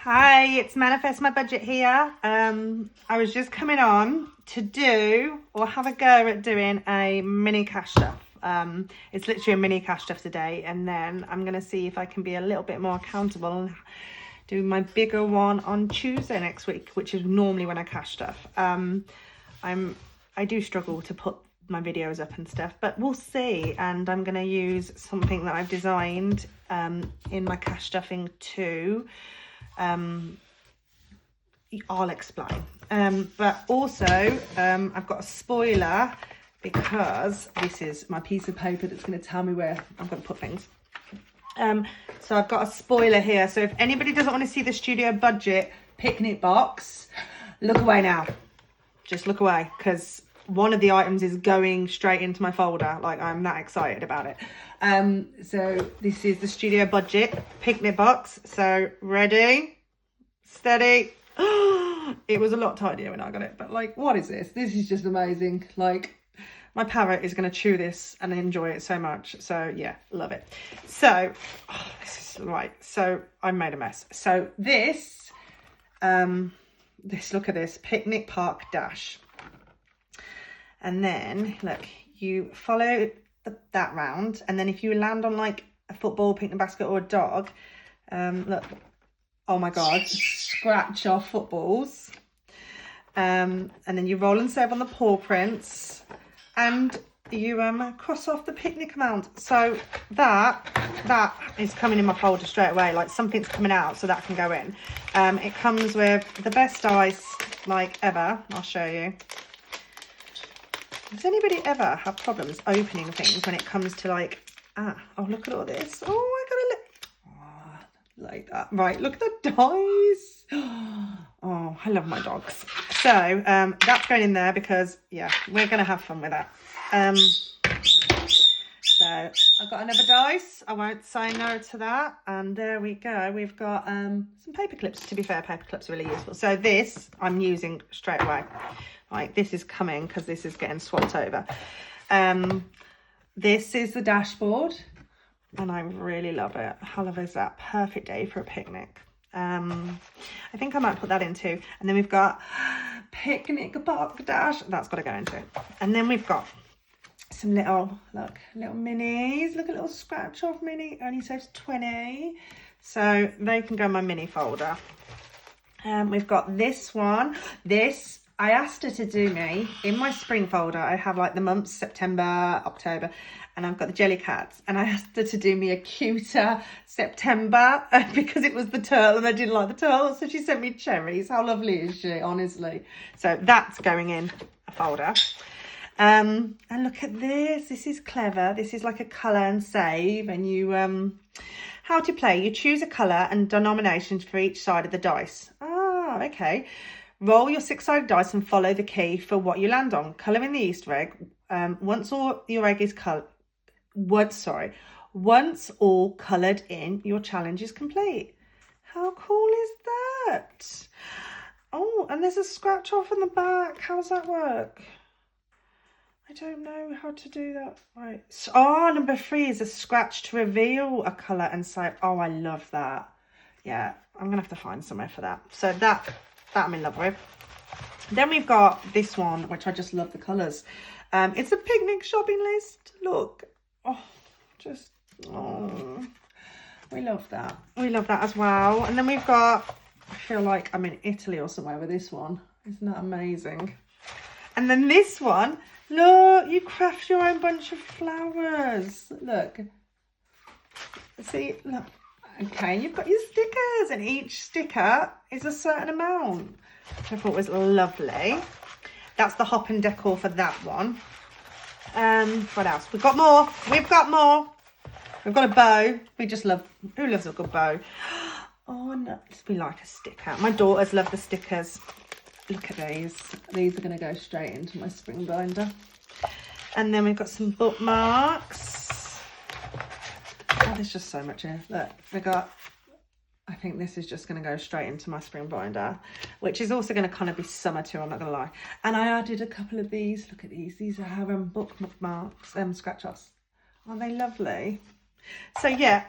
Hi, it's Manifest My Budget here. I was just coming on to do or have a go at doing a mini cash stuff. It's literally a mini cash stuff today, and then I'm going to see if I can be a little bit more accountable and do my bigger one on Tuesday next week, which is normally when I cash stuff. I do struggle to put my videos up and stuff, but we'll see. And I'm going to use something that I've designed in my cash stuffing too. I'll explain. But also I've got a spoiler because this is my piece of paper that's going to tell me where I'm going to put things. So I've got a spoiler here. So if anybody doesn't want to see the Studio Budget picnic box, look away now. Just look away, because one of the items is going straight into my folder. Like, I'm that excited about it. So this is the Studio Budget picnic box. So ready, steady. It was a lot tinier when I got it, but like, what is this? This is just amazing. Like, my parrot is going to chew this and enjoy it so much. So yeah, love it. So this is right. So I made a mess. So this, look at this, picnic park dash. And then look, you follow that round, and then if you land on like a football, picnic basket, or a dog, look, oh my god, scratch off footballs, and then you roll and save on the paw prints, and you cross off the picnic amount. So that is coming in my folder straight away. Like, something's coming out, so that can go in. It comes with the best dice like ever. I'll show you. Does anybody ever have problems opening things when it comes to like, oh, look at all this. Oh, I gotta look. Like that. Right, look at the dice. Oh, I love my dogs. So that's going in there because, yeah, we're going to have fun with that. So I've got another dice. I won't say no to that. And there we go. We've got some paper clips. To be fair, paper clips are really useful. So this I'm using straight away. Like, this is coming because this is getting swapped over. This is the dashboard, and I really love it. How lovely is that? Perfect day for a picnic. I think I might put that in too. And then we've got picnic park dash. That's got to go into it. And then we've got some little minis. Look, a little scratch off mini. Only saves 20. So they can go in my mini folder. We've got this one. This, I asked her to do me in my spring folder. I have like the months, September, October, and I've got the Jellycats. And I asked her to do me a cuter September because it was the turtle and I didn't like the turtle. So she sent me cherries. How lovely is she, honestly? So that's going in a folder. And look at this. This is clever. This is like a colour and save. And you, how to play. You choose a colour and denominations for each side of the dice. Ah, okay. Roll your 6-sided dice and follow the key for what you land on. Colour in the Easter egg. Once all your egg is once all coloured in, your challenge is complete. How cool is that? Oh, and there's a scratch off in the back. How does that work? I don't know how to do that. Right. So, number 3 is a scratch to reveal a colour and say, oh, I love that. Yeah, I'm going to have to find somewhere for that. So that I'm in love with. Then we've got this one, which I just love the colours. It's a picnic shopping list. Look. Oh, we love that. We love that as well. And then we've got, I feel like I'm in Italy or somewhere with this one. Isn't that amazing? And then this one, look, you craft your own bunch of flowers. Look. See, look. Okay, you've got your stickers, and each sticker is a certain amount, which I thought was lovely. That's the hop and decor for that one. What else? We've got more. We've got a bow. We just love, who loves a good bow? Oh, no, we like a sticker. My daughters love the stickers. Look at these. These are going to go straight into my spring binder. And then we've got some bookmarks. Oh, there's just so much here. Look, I think this is just going to go straight into my spring binder, which is also going to kind of be summer too, I'm not going to lie. And I added a couple of these. Look at these. These are bookmarks, scratch offs. Aren't they lovely? So yeah,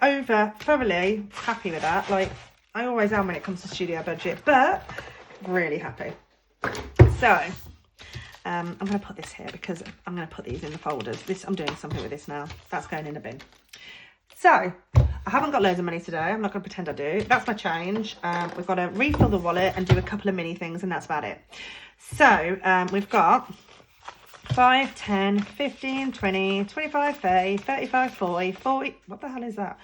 thoroughly happy with that. Like, I always am when it comes to studio budget, but really happy. So I'm going to put this here because I'm going to put these in the folders. I'm doing something with this now. That's going in a bin. So I haven't got loads of money today. I'm not going to pretend I do. That's my change. We've got to refill the wallet and do a couple of mini things, and that's about it. So we've got 5, 10, 15, 20, 25, 30, 35, 40, 40. What the hell is that?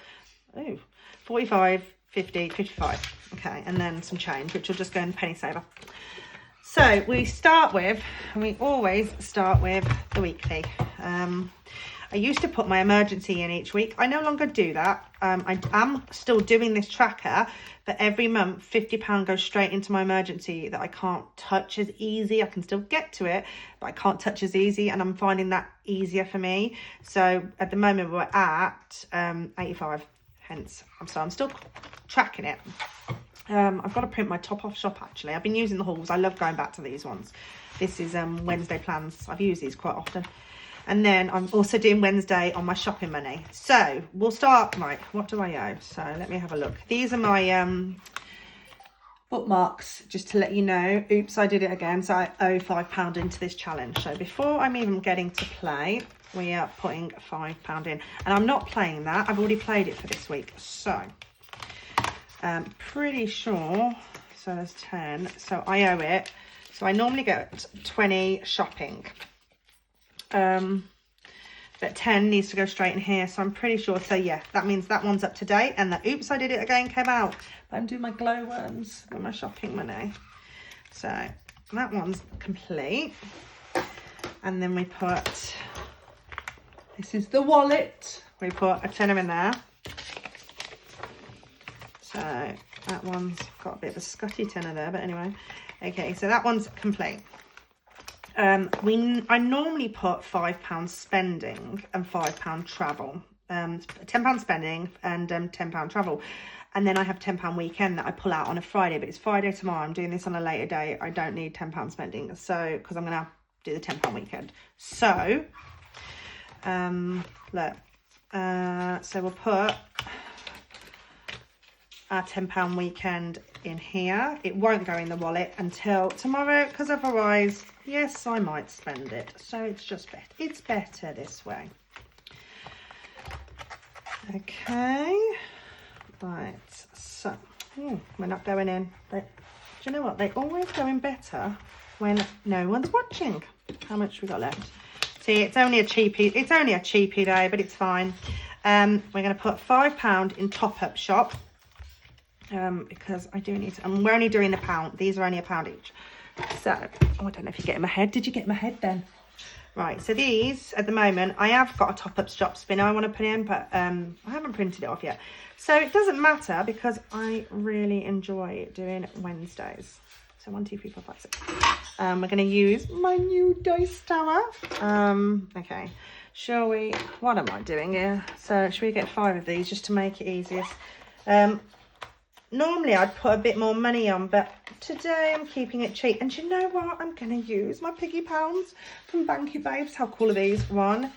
Oh, 45, 50, 55. Okay, and then some change, which will just go in the penny saver. So we start with, and we always start with the weekly. I used to put my emergency in each week. I no longer do that. I am still doing this tracker, but every month £50 goes straight into my emergency that I can't touch as easy. I can still get to it, but I can't touch as easy, and I'm finding that easier for me. So at the moment we're at 85, hence I'm still tracking it. I've got to print my top off shop actually. I've been using the hauls. I love going back to these ones. This is Wednesday plans. I've used these quite often. And then I'm also doing Wednesday on my shopping money. So we'll start, right, what do I owe? So let me have a look. These are my bookmarks, just to let you know. Oops, I did it again. So I owe £5 into this challenge. So before I'm even getting to play, we are putting £5 in. And I'm not playing that. I've already played it for this week. So pretty sure, so there's 10. So I owe it. So I normally get 20 shopping. But 10 needs to go straight in here, so I'm pretty sure. So yeah, that means that one's up to date, and the oops I did it again came out. But I'm doing my glowworms with my shopping money, so that one's complete. And then we put, this is the wallet, we put a tenner in there, so that one's got a bit of a scutty tenner there, but anyway. Okay, so that one's complete. I normally put £5 spending and £5 travel, £10 spending and £10 travel, and then I have £10 weekend that I pull out on a Friday, but it's Friday tomorrow. I'm doing this on a later day. I don't need £10 spending, so because I'm gonna do the £10 weekend. So look, so we'll put our £10 weekend in here. It won't go in the wallet until tomorrow, because otherwise, yes, I might spend it. So it's just better. It's better this way. Okay. Right. So, we're not going in. Do you know what? They always go in better when no one's watching. How much we got left? See, it's only a cheapie. It's only a cheapie day, but it's fine. We're going to put £5 in top-up shop. Because I do need to, and we're only doing a pound. These are only £1 each. So, oh, I don't know if you get in my head. Did you get in my head then? Right, so these, at the moment, I have got a top-up shop spinner I want to put in, but I haven't printed it off yet. So it doesn't matter because I really enjoy doing Wednesdays. So 1, 2, 3, 4, 5, 6. We're going to use my new dice tower. Okay, shall we, what am I doing here? So should we get 5 of these just to make it easiest? Normally I'd put a bit more money on, but today I'm keeping it cheap. And you know what? I'm going to use my piggy pounds from Banky Babes. How cool are these? 1,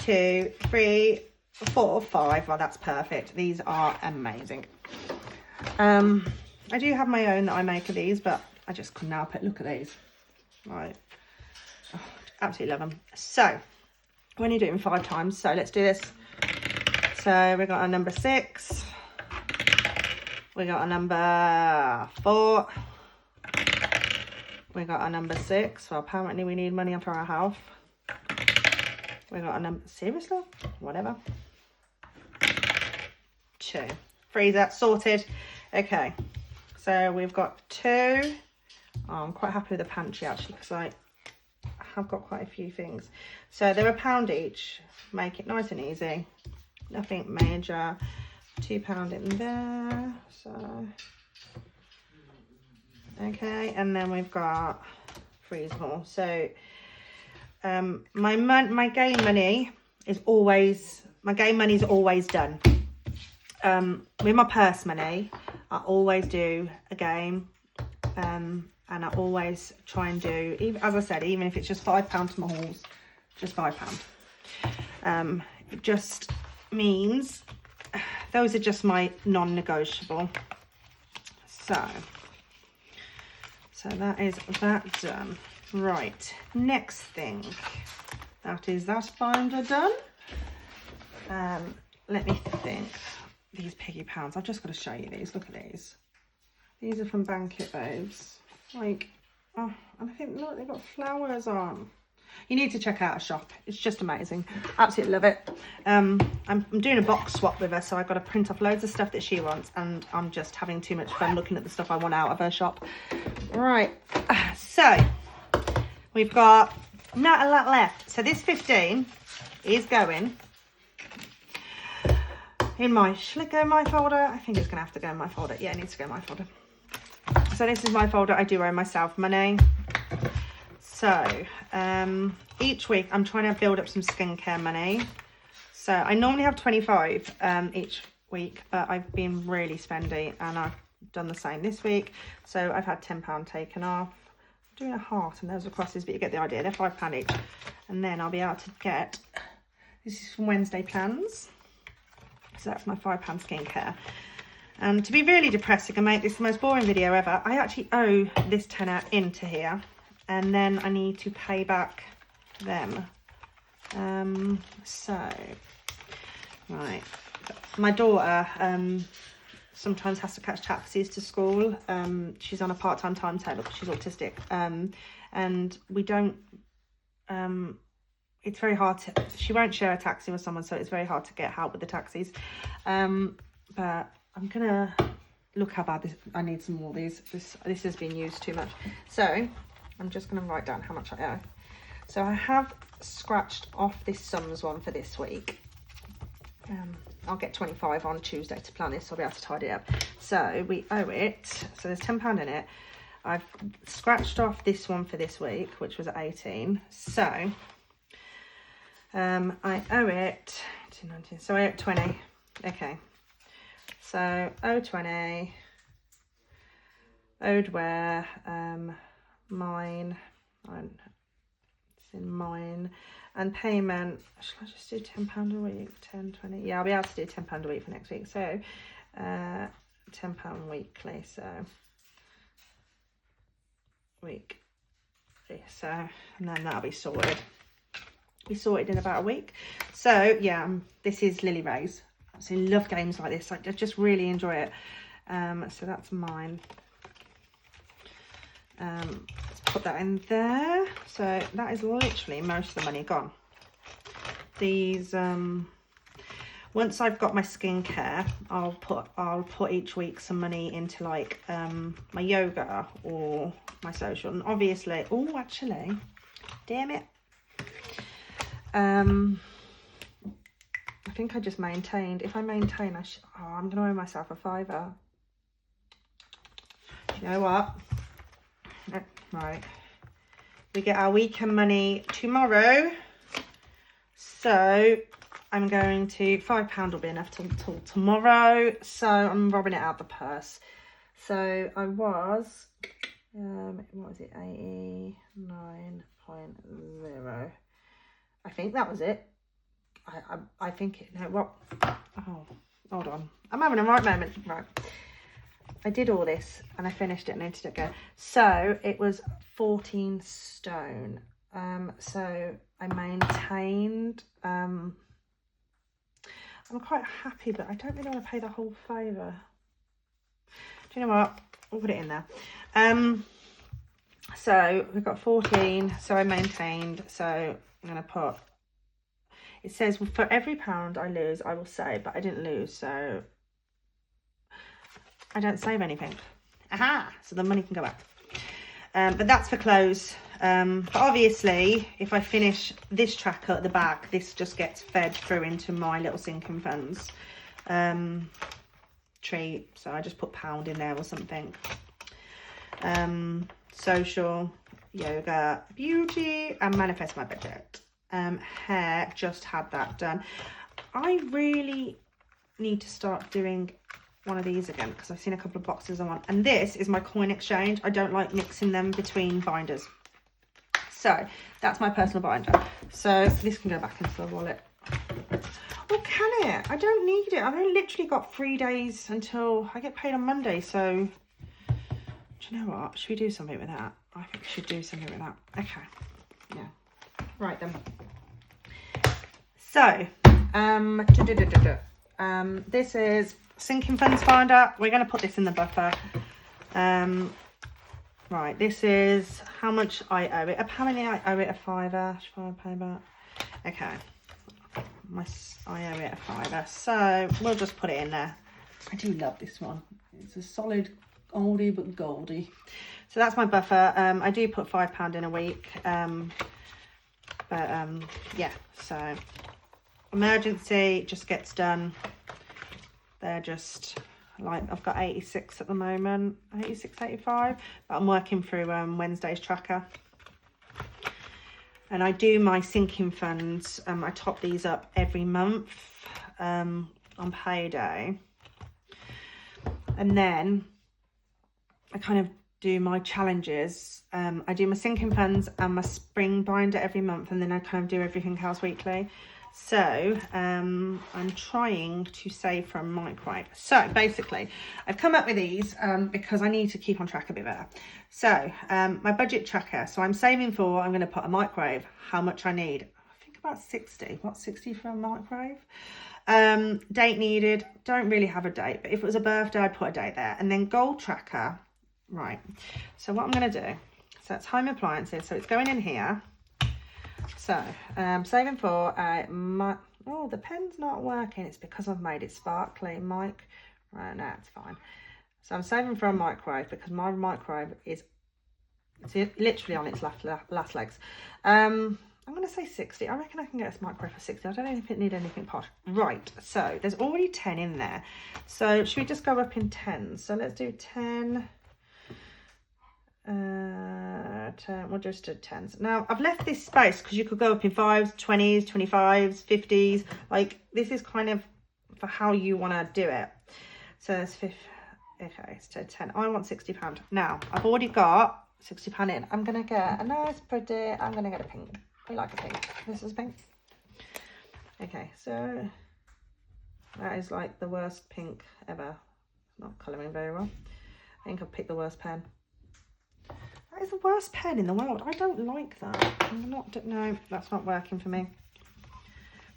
2, 3, 4, 5. Well, that's perfect. These are amazing. I do have my own that I make of these, but I just couldn't help it. Look at these. Right. Oh, absolutely love them. So, we're only doing 5 times, so let's do this. So, we got our number 6. We got a number 4. We got a number 6. Well, apparently we need money for our health. We got a number, seriously? Whatever. 2. Freezer, sorted. Okay. So we've got 2. Oh, I'm quite happy with the pantry actually, because I have got quite a few things. So they're £1 each. Make it nice and easy. Nothing major. £2 in there, so okay, and then we've got freezer haul. So my game money is always done. With my purse money, I always do a game, and I always try and do, even as I said, even if it's just £5 for my hauls, just £5. It just means those are just my non-negotiable. So that is that done. Right, next thing. That is that binder done. Let me think. These piggy pounds. I've just got to show you these. Look at these. These are from Banquet Babes. Like, oh, and I think, look, they've got flowers on. You need to check out a shop. It's just amazing. Absolutely love it. I'm doing a box swap with her, so I've got to print off loads of stuff that she wants, and I'm just having too much fun looking at the stuff I want out of her shop. Right, so we've got not a lot left. So this 15 is going in my, shall it go in my folder? I think it's going to have to go in my folder. Yeah, it needs to go in my folder. So this is my folder. I do owe myself money. So each week I'm trying to build up some skincare money. So I normally have 25 each week, but I've been really spendy and I've done the same this week. So I've had £10 taken off. I'm doing a heart and those are crosses, but you get the idea. They're £5 each. And then I'll be able to get, this is from Wednesday Plans. So that's my £5 skincare. And to be really depressing and make this the most boring video ever, I actually owe this tenner into here. And then I need to pay back them. Right. My daughter sometimes has to catch taxis to school. She's on a part-time timetable because she's autistic. And we don't... it's very hard to... She won't share a taxi with someone, so it's very hard to get help with the taxis. But I'm going to... Look how bad this... I need some more of these. This has been used too much. So... I'm just going to write down how much I owe. So I have scratched off this sums one for this week. I'll get 25 on Tuesday to plan this, so I'll be able to tidy it up. So we owe it. So there's £10 in it. I've scratched off this one for this week, which was at 18. So I owe it. 19, so I owe it 20. Okay. So owe 20. Owed where? Mine, it's in mine, and payment, should I just do £10 a week, 10, 20, yeah, I'll be able to do £10 a week for next week, so, £10 weekly, so, so, and then that'll be sorted in about a week. So, yeah, this is Lily Ray's. I love games like this, I just really enjoy it. So that's mine. Let's put that in there. So that is literally most of the money gone. These once I've got my skincare, I'll put each week some money into like my yoga or my social, and obviously, oh actually, damn it, I think I just maintained. If I maintain, I'm gonna owe myself a £5. You know what? Right, we get our weekend money tomorrow, so I'm going to £5 will be enough till tomorrow, so I'm robbing it out the purse. So I was what was it, 89.0, I think that was it. I think it, no, what, oh, hold on, I'm having a right moment. Right, I did all this and I finished it and let it go. So it was 14 stone. So I maintained. I'm quite happy, but I don't really want to pay the whole favour. Do you know what? We'll put it in there. So we've got 14. So I maintained. So I'm going to put. It says for every £1 I lose, I will save, but I didn't lose, so. I don't save anything. Aha! So the money can go back. But that's for clothes. But obviously, if I finish this tracker at the back, this just gets fed through into my little sinking funds treat. So I just put £1 in there or something. Social, yoga, beauty, and manifest my budget. Hair, just had that done. I really need to start doing one of these again because I've seen a couple of boxes I want, and this is my coin exchange. I don't like mixing them between binders, so that's my personal binder. So this can go back into the wallet. Oh, can it? I don't need it. I've only literally got 3 days until I get paid on Monday, so Do you know what? Should we do something with that? I think we should do something with that. Okay. Yeah. Right then. So, this is Sinking Funds Finder. We're going to put this in the buffer. Right, this is how much I owe it. Apparently I owe it a £5. Should I pay that? Okay. I owe it a £5. So we'll just put it in there. I do love this one. It's a solid oldie but goldie. So that's my buffer. I do put £5 in a week. Yeah, so emergency just gets done. They're just like, I've got 86 at the moment, 86, 85, but I'm working through Wednesday's tracker. And I do my sinking funds. I top these up every month on payday. And then I kind of do my challenges. I do my sinking funds and my spring binder every month, and then I kind of do everything else weekly. So I'm trying to save from microwave. So basically I've come up with these because I need to keep on track a bit better. So my budget tracker. So I'm saving for, I'm going to put a microwave, how much I need. I think about 60. What's 60 for a microwave? Date needed. Don't really have a date, but if it was a birthday, I'd put a date there. And then gold tracker. Right. So what I'm going to do. So it's home appliances. So it's going in here. So, saving for oh, the pen's not working. It's because I've made it sparkly, Mike. Right, now it's fine. So I'm saving for a microwave because my microwave is literally on its last legs. I'm going to say 60. I reckon I can get a microwave for 60. I don't know if it needs anything posh. Right, so there's already 10 in there. So should we just go up in 10? So let's do 10. 10, we'll just do 10s. Now I've left this space because you could go up in 5s, 20s, 25s, 50s. Like, this is kind of for how you want to do it. So it's 50. Okay, so 10. I want £60. Now I've already got £60 in. I'm gonna get a nice pretty, I'm gonna get a pink. I like a pink. This is pink. Okay, so that is like the worst pink ever. Not colouring very well. I think I've picked the worst pen. That is the worst pen in the world. I don't like that. No, that's not working for me.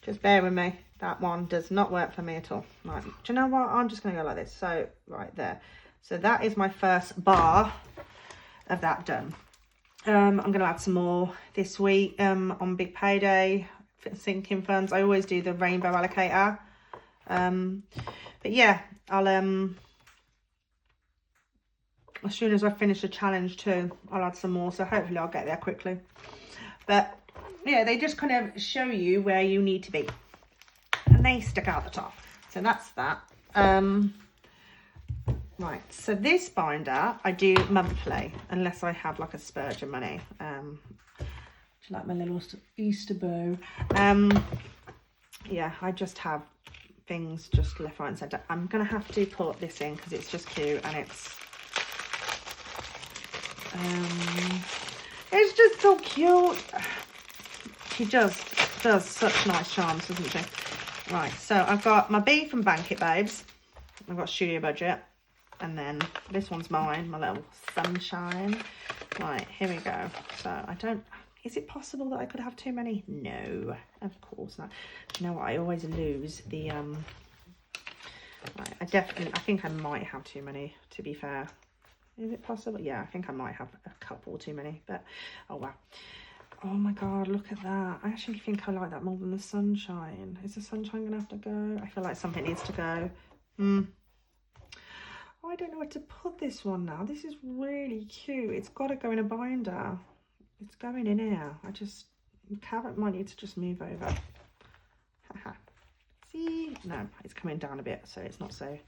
Just bear with me. That one does not work for me at all. Right, do you know what? I'm just going to go like this. So, right there. So that is my first bar of that done. I'm going to add some more this week on Big Payday for sinking funds. I always do the rainbow allocator. But yeah, I'll... as soon as I finish the challenge too, I'll add some more. So hopefully I'll get there quickly. But yeah, they just kind of show you where you need to be. And they stick out the top. So that's that. Right, so this binder I do monthly, unless I have like a spurge of money. Do you like my little Easter bow? Yeah, I just have things just left, right and centre. I'm going to have to put this in because it's just cute and it's just so cute. She just does such nice charms, doesn't she? Right, so I've got my B from Blanket Babes. I've got Studio Budget. And then this one's mine, my little sunshine. Right, here we go. So I don't... Is it possible that I could have too many? No, of course not. You know what? I always lose the... Right, I think I might have too many, to be fair. Is it possible? Yeah, I think I might have a couple too many, but oh wow. Oh my god, look at that. I actually think I like that more than the sunshine. Is the sunshine gonna have to go? I feel like something needs to go. Oh, I don't know where to put this one now. This is really cute. It's got to go in a binder. It's going in here. Carrot might need to just move over. Haha. See? No, it's coming down a bit, so it's not so...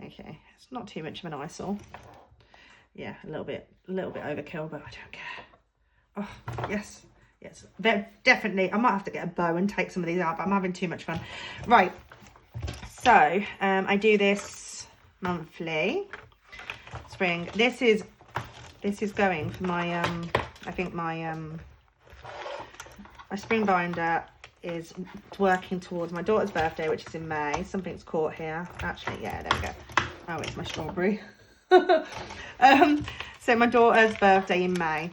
Okay, it's not too much of an eyesore. Yeah, a little bit overkill, but I don't care. Oh, yes, definitely. I might have to get a bow and take some of these out, but I'm having too much fun. Right, so I do this monthly. Spring. This is going for my I think my spring binder is working towards my daughter's birthday, which is in May. Something's caught here. Actually, yeah, there we go. Oh, it's my strawberry. So my daughter's birthday in May.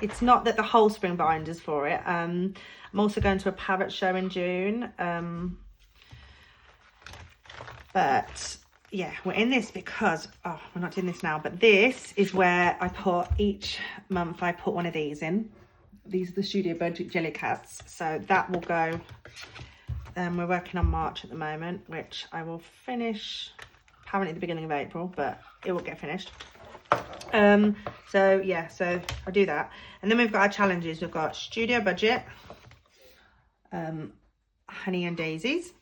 It's not that the whole spring binder's for it. I'm also going to a parrot show in June. But yeah, we're in this because, oh, we're not doing this now, but this is where I put each month, I put one of these in. These are the Studio Budget Jellycats. So that will go, we're working on March at the moment, which I will finish apparently at the beginning of April, but it will get finished. So yeah, so I'll do that. And then we've got our challenges. We've got Studio Budget, Honey and Daisies.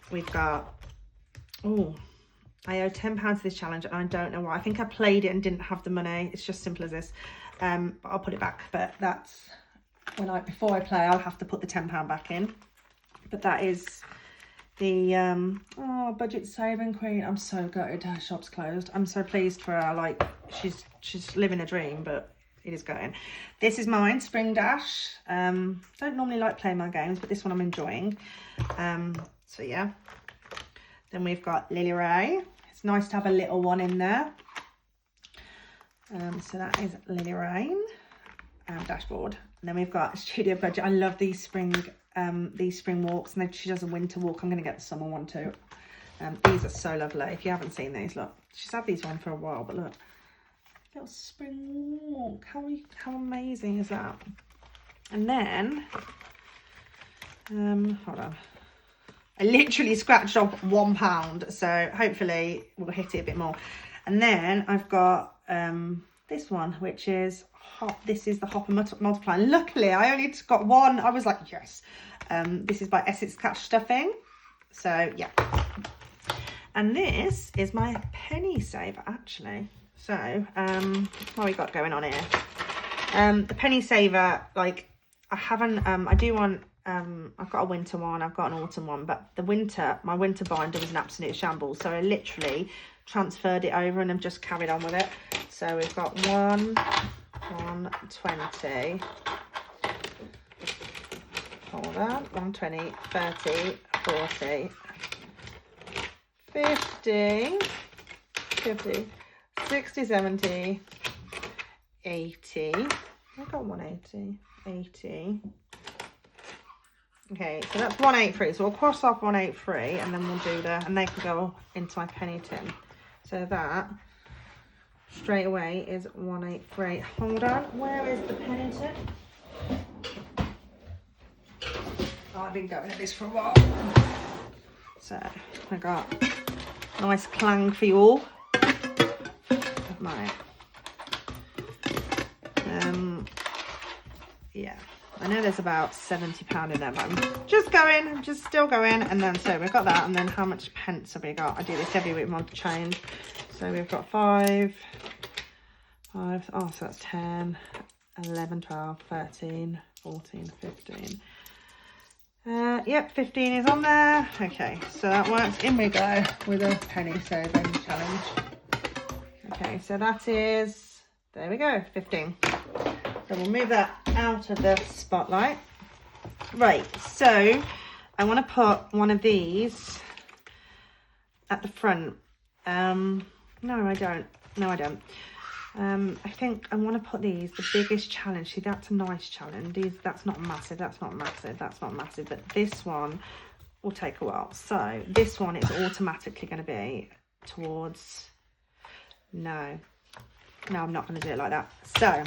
We've got, oh, I owe £10 to this challenge and I don't know why. I think I played it and didn't have the money. It's just simple as this. But I'll put it back. But that's when before I play, I'll have to put the £10 back in. But that is the budget saving queen. I'm so gutted her shop's closed. I'm so pleased for her. Like she's living a dream, but it is going. This is mine, Spring Dash. Don't normally like playing my games, but this one I'm enjoying. So yeah. Then we've got Lily Ray. It's nice to have a little one in there. So that is Lily Rain dashboard. And then we've got Studio Budget. I love these spring walks, and then she does a winter walk. I'm going to get the summer one too. These are so lovely. If you haven't seen these, look, she's had these on for a while, but look, little spring walk. How amazing is that? And then, hold on. I literally scratched off £1, so hopefully we'll hit it a bit more. And then I've got this one, which is this is the Hopper Multiply. Luckily, I only got one. I was like, yes. This is by Essex Catch Stuffing. So yeah. And this is my penny saver, actually. So what we got going on here? The penny saver, like I haven't. I do want. I've got a winter one, I've got an autumn one, but my winter binder was an absolute shambles. So I literally transferred it over and I've just carried on with it. So we've got 120, hold on, 120, 30, 40, 50, 60, 70, 80, I've got 180, 80. Okay, so that's 183. So we'll cross off 183 and then we'll do and they can go into my penny tin. So that straight away is 183. Hold on, where is the penny tin? Oh, I've been going at this for a while. So I got a nice clang for you all. Right. Yeah. I know there's about £70 in there, but I'm just still going. And then, so we've got that. And then how much pence have we got? I do this every week, month change. So we've got 5. Oh, so that's 10, 11, 12, 13, 14, 15. Yep, 15 is on there. Okay, so that works. In we go with a penny saving challenge. Okay, so that is, there we go, 15. So we'll move that out of the spotlight. Right, so I want to put one of these at the front. No, I don't. I think I want to put these, the biggest challenge. See, that's a nice challenge. That's not massive, that's not massive, that's not massive. But this one will take a while. So this one is automatically going to be towards, no, I'm not going to do it like that. So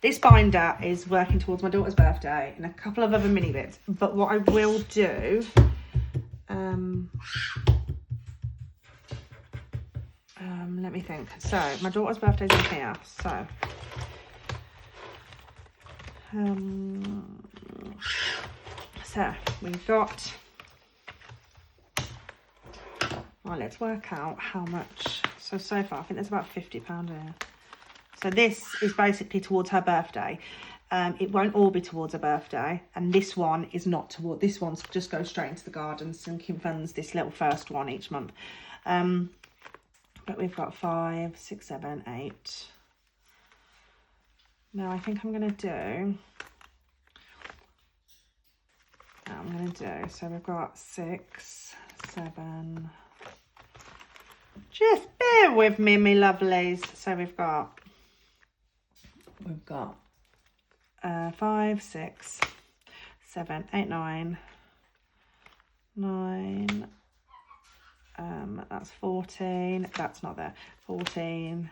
this binder is working towards my daughter's birthday and a couple of other mini bits. But what I will do, let me think. So my daughter's birthday's in here. So we've got, well, let's work out how much. So far, I think there's about £50 here. So this is basically towards her birthday. It won't all be towards her birthday. And this one is not toward, this one's just goes straight into the garden, sinking funds, this little first one each month. But we've got 5, 6, 7, 8. Now I think I'm going to do, I'm going to do. So we've got 6, 7. Just bear with me, me lovelies. So we've got 5, 6, 7, 8, 9. That's 14. That's not there. 14,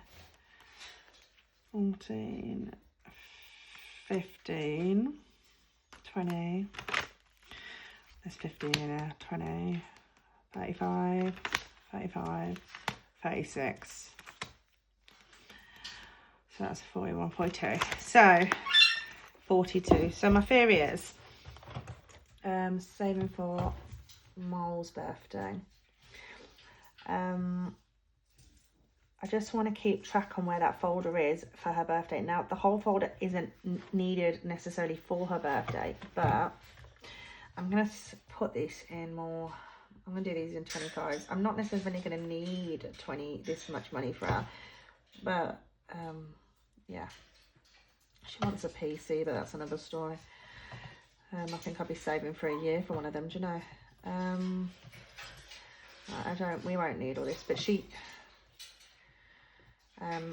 15, 20. There's 15 in there. 20, 35, 36. So that's 41, 42. So 42. So my theory is saving for Mole's birthday. I just want to keep track on where that folder is for her birthday. Now, the whole folder isn't needed necessarily for her birthday, but I'm going to put this in more. I'm going to do these in 25s. I'm not necessarily going to need this much money for her, but yeah. She wants a PC, but that's another story. I think I'll be saving for a year for one of them, do you know? We won't need all this, but she, in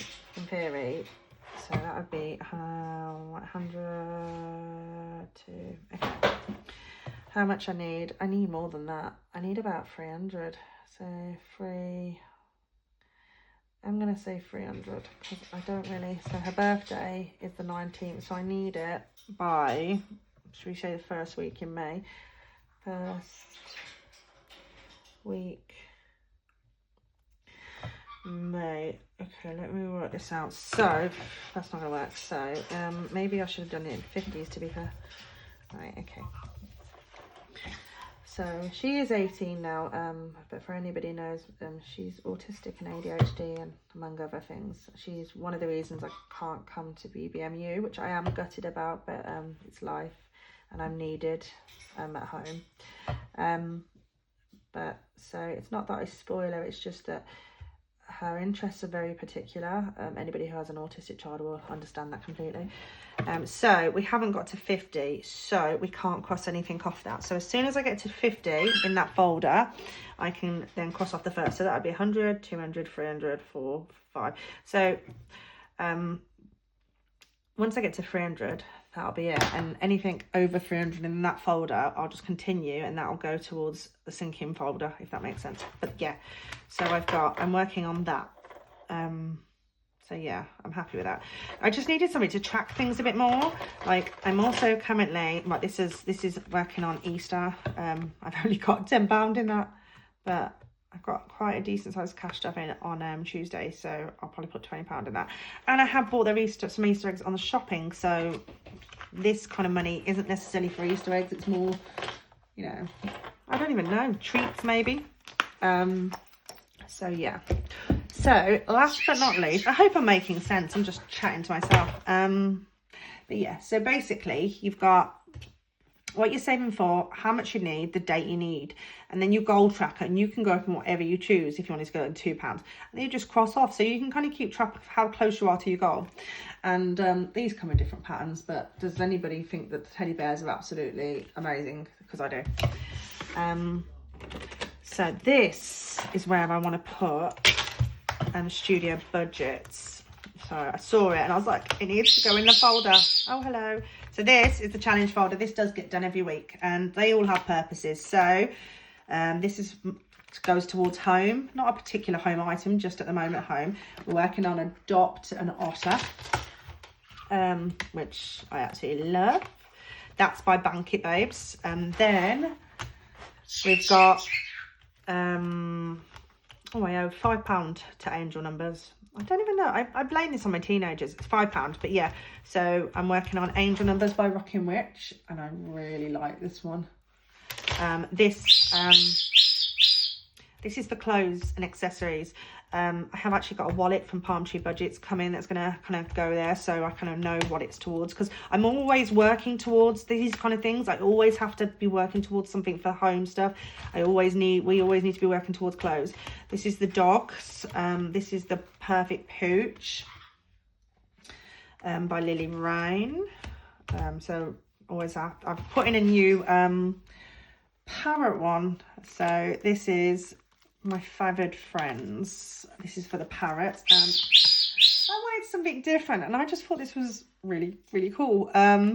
theory, so that would be 100 to, okay. How much I need more than that. I need about 300, so I'm going to say 300, because I don't really, so her birthday is the 19th, so I need it by, should we say the first week in May? First week May. Okay, let me work this out. So that's not gonna work. So maybe I should have done it in 50s to be fair. Right, okay. So she is 18 now, but for anybody who knows, she's autistic and ADHD, and among other things. She's one of the reasons I can't come to BBMU, which I am gutted about, but it's life and I'm needed at home. But so it's not that I spoil her, it's just that her interests are very particular. Anybody who has an autistic child will understand that completely. So we haven't got to 50, so we can't cross anything off that. So as soon as I get to 50 in that folder, I can then cross off the first. So that would be 100, 200, 300, 4, 5. So once I get to 300, that'll be it. And anything over 300 in that folder, I'll just continue, and that'll go towards the sinking folder, if that makes sense. But yeah, so I'm working on that. So yeah, I'm happy with that. I just needed somebody to track things a bit more. Like, I'm also currently, like, this is working on Easter. I've only got £10 in that, but I've got quite a decent size cash stuff in on Tuesday, so I'll probably put £20 in that. And I have bought some Easter eggs on the shopping, so this kind of money isn't necessarily for Easter eggs. It's more, you know, I don't even know, treats maybe. So yeah. So last but not least, I hope I'm making sense. I'm just chatting to myself. But yeah, so basically you've got what you're saving for, how much you need, the date you need, and then your goal tracker, and you can go from whatever you choose if you want to go in £2, and then you just cross off, so you can kind of keep track of how close you are to your goal. And these come in different patterns, but does anybody think that the teddy bears are absolutely amazing? Because I do. So this is where I want to put studio budgets. So I saw it and I was like, it needs to go in the folder. Oh, hello. So this is the challenge folder. This does get done every week, and they all have purposes. So this goes towards home, not a particular home item, just at the moment home. We're working on Adopt an Otter, which I absolutely love. That's by Bank It Babes. And then we've got I owe £5 to Angel Numbers. I don't even know. I blame this on my teenagers. It's £5, but yeah. So I'm working on Angel Numbers by Rockin' Witch, and I really like this one. This is for clothes and accessories. I have actually got a wallet from Palm Tree Budgets coming that's going to kind of go there, so I kind of know what it's towards, because I'm always working towards these kind of things. I always have to be working towards something for home stuff. We always need to be working towards clothes. This is the dogs. This is the Perfect Pooch by Lily Rain. So always I've put in a new parrot one. So this is my favoured friends. This is for the parrot, and I wanted something different, and I just thought this was really, really cool.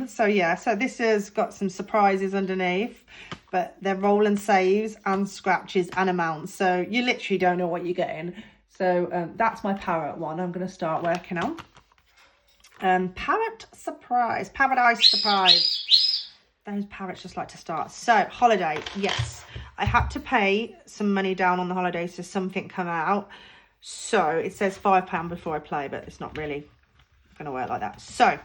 So yeah, so this has got some surprises underneath, but they're roll and saves and scratches and amounts, so you literally don't know what you're getting. So that's my parrot one I'm going to start working on. Parrot surprise, paradise surprise. Those parrots just like to start. So holiday, yes, I had to pay some money down on the holiday so something come out. So it says £5 before I play, but it's not really going to work like that. So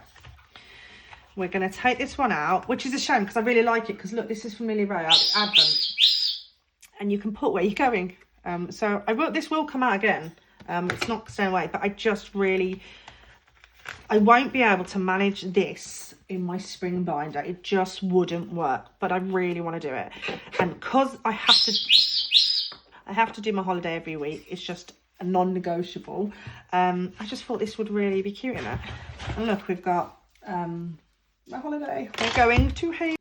we're going to take this one out, which is a shame because I really like it. Because look, this is from Lily Rowe, Advent, and you can put where you're going. So this will come out again. It's not staying away, but I won't be able to manage this in my spring binder. It just wouldn't work, but I really want to do it. And because I have to do my holiday every week, it's just a non-negotiable. I just thought this would really be cute in it. And look, we've got my holiday. We're going to Haven.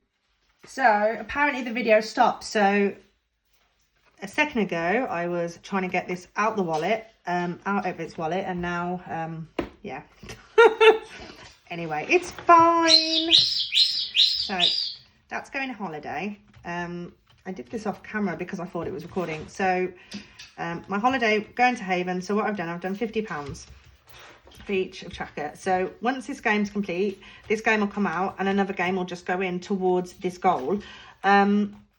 So apparently the video stopped. So a second ago, I was trying to get this out the wallet, out of its wallet, and now, yeah. Anyway, it's fine. So that's going on holiday. I did this off camera because I thought it was recording. So my holiday, going to Haven. So what I've done £50 for each of tracker. So once this game's complete, this game will come out and another game will just go in towards this goal,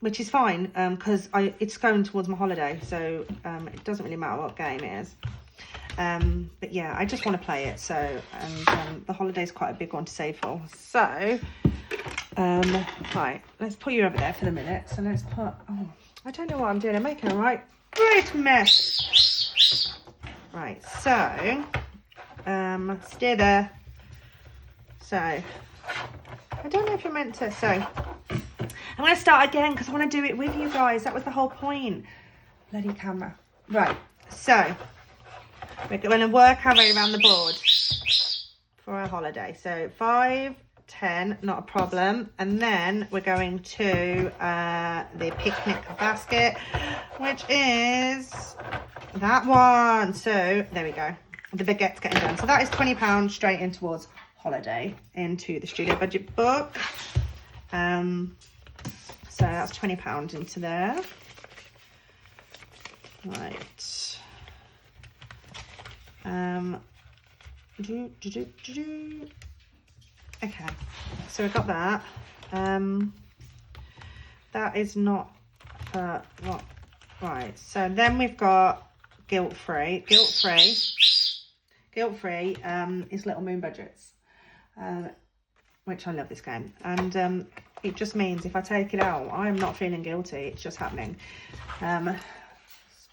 which is fine because it's going towards my holiday. So it doesn't really matter what game it is. But yeah, I just want to play it. So, and the holiday is quite a big one to save for. So, right, let's put you over there for the minute. So let's put, oh, I don't know what I'm doing. I'm making a great mess. Right, so, stay there. So, I don't know if you're meant to, so, I'm going to start again because I want to do it with you guys. That was the whole point. Bloody camera. Right, so, we're going to work our way around the board for our holiday. So 5, 10, not a problem. And then we're going to the picnic basket, which is that one. So there we go. The baguette's getting done. So that is £20 straight in towards holiday into the studio budget book. So that's £20 into there. Right. Okay, so we've got that. That is not for what, right, so then we've got guilt free is Little Moon Budgets, which I love this game, and it just means if I take it out, I'm not feeling guilty, it's just happening.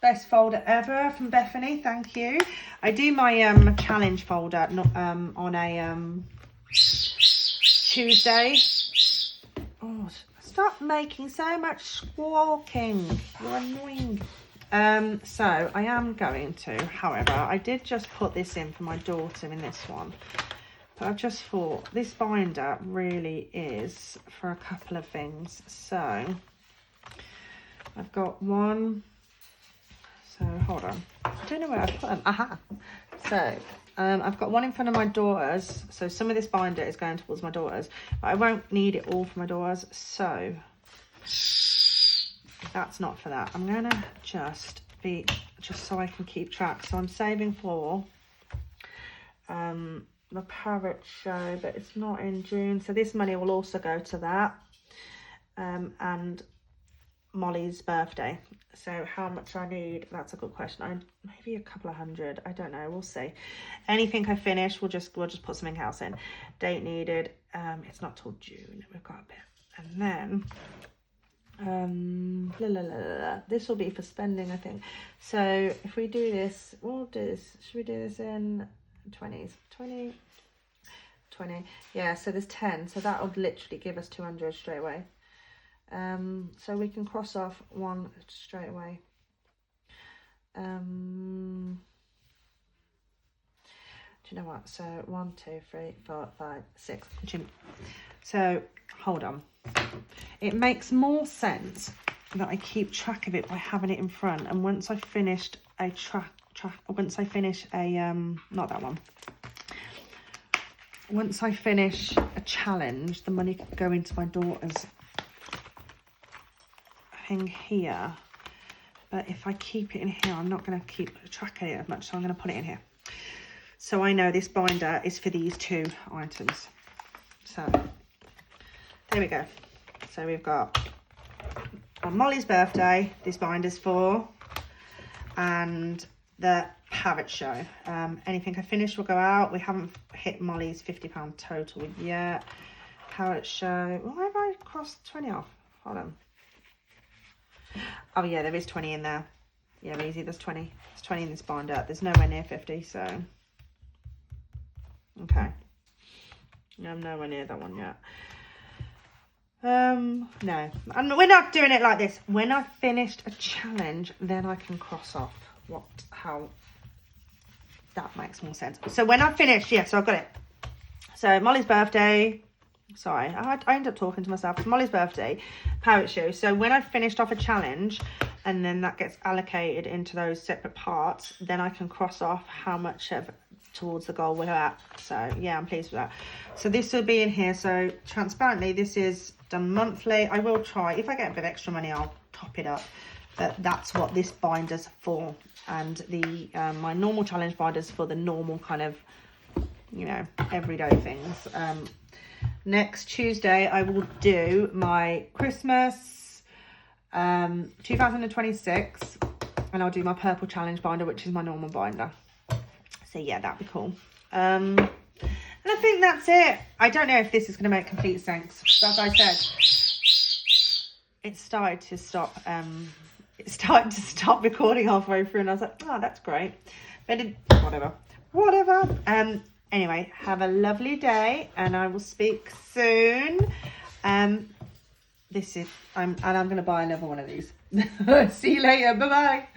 Best folder ever from Bethany, thank you. I do my challenge folder on a Tuesday. Oh, stop making so much squawking, you're annoying. So I am going to, however, I did just put this in for my daughter in this one, but I just thought this binder really is for a couple of things. So I've got one. So hold on, I don't know where I put them. Aha. So I've got one in front of my daughters. So some of this binder is going towards my daughters, but I won't need it all for my daughters. So that's not for that. I'm gonna just so I can keep track. So I'm saving for the parrot show, but it's not in June. So this money will also go to that. And Molly's birthday. So how much I need, that's a good question. Maybe a couple of hundred, I don't know, we'll see. Anything I finish, we'll just put something else in. Date needed, it's not till June, we've got a bit. And then this will be for spending, I think. So if we do this, we'll do this, should we do this in 20s? 20, yeah, so there's 10, so that would literally give us 200 straight away. So we can cross off one straight away. Do you know what? So 1, 2, 3, 4, 5, 6. So hold on. It makes more sense that I keep track of it by having it in front. And once I finished a once I finish a not that one. Once I finish a challenge, the money can go into my daughter's thing here. But if I keep it in here, I'm not going to keep track of it as much, so I'm going to put it in here. So I know this binder is for these 2 items. So there we go. So we've got on Molly's birthday, this binder's for, and the parrot show. Anything I finish will go out. We haven't hit Molly's £50 total yet. Parrot show. Why have I crossed 20 off? Hold on. Oh yeah, there is 20 in there. Yeah, easy. There's 20. There's 20 in this binder. There's nowhere near 50, so okay. I'm nowhere near that one yet. No, and we're not doing it like this. When I've finished a challenge, then I can cross off how that makes more sense. So when I've finished, yeah, so I've got it. So Molly's birthday, sorry, I end up talking to myself. It's Molly's birthday, parrot show. So when I've finished off a challenge and then that gets allocated into those separate parts, then I can cross off how much towards the goal we're at. So yeah, I'm pleased with that. So this will be in here. So transparently, this is done monthly. I will try, if I get a bit of extra money, I'll top it up. But that's what this binder's for. And the my normal challenge binder's for the normal kind of, you know, everyday things. Next Tuesday, I will do my Christmas 2026, and I'll do my purple challenge binder, which is my normal binder. So yeah, that'd be cool. And I think that's it. I don't know if this is going to make complete sense. As I said, it started to stop. It started to stop recording halfway through, and I was like, oh, that's great. But whatever. Anyway, have a lovely day, and I will speak soon. I'm going to buy another one of these. See you later. Bye bye.